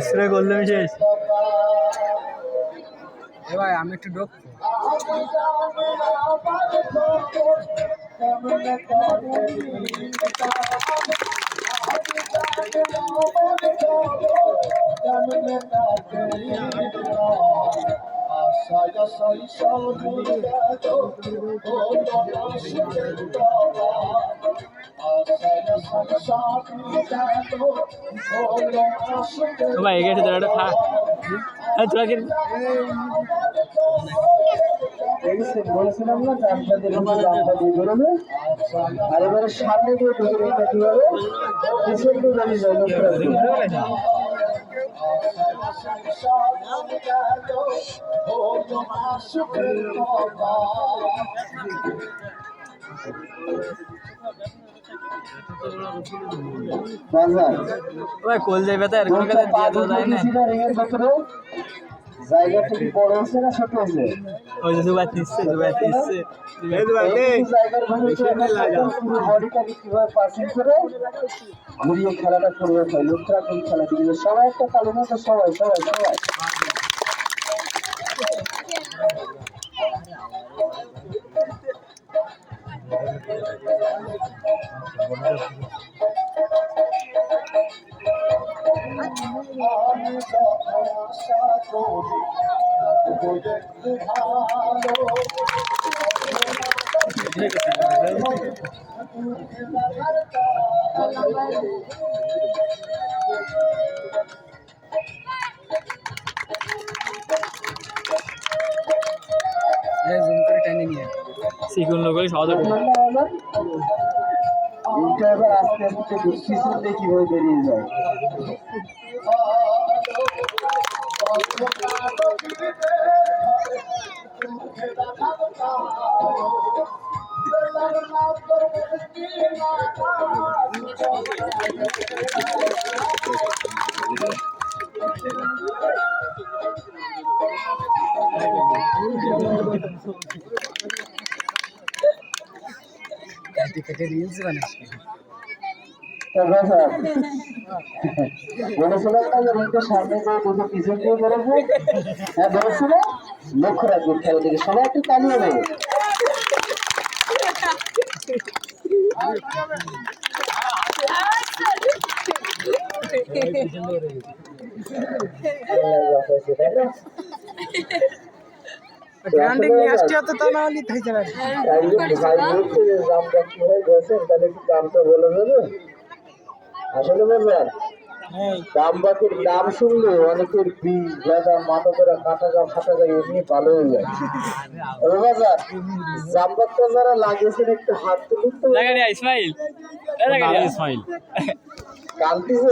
spray করলে শেষ ভাই আমি একটু ডোক ভাই এগেছে তোরা একটা থাক তোরা কি বলেছিলাম না জামটা দিয়ে বেরোবে আর এবারে সামনে দিয়ে ঢুকে এটা কিভাবে পিছন দিয়ে দাঁড়িয়ে যায় কোল যাইবে তো এরকম করে দিয়ে দেওয়া যায় না জায়গাটা কি বড় হচ্ছে না ছোট হচ্ছে ওই যে দুবার নিচ্ছে বডিটাকে কিভাবে পাসিং করে ঘুরিয়ে খেলাটা করবে লক্ষ্য রাখুন খেলা দিকে সবাই একটা কালো মতো সবাই সবাই সবাই সিকুন লোক সহজে এবার আস্তে আস্তে পিছন দিয়ে কিভাবে বেরিয়ে যায় বলেছিলাম না যে রিংটা সামনে দিয়ে দুটো পিছন দিয়ে বেরোবে হ্যাঁ বলেছিল লক্ষ্য রাখবে খেলা দিকে সবাই একটু তালিয়ে দেবে আসলে বলবেন জামবাতির নাম শুনলে অনেকের বীজ গাঁদা মাথা করে কাটা যাও ফাটা যায় এমনি ভালো হয়ে যায় জামবাতটা যারা লাগিয়েছেন একটু হাত তুলুন তো ইসমাইল কালতিছে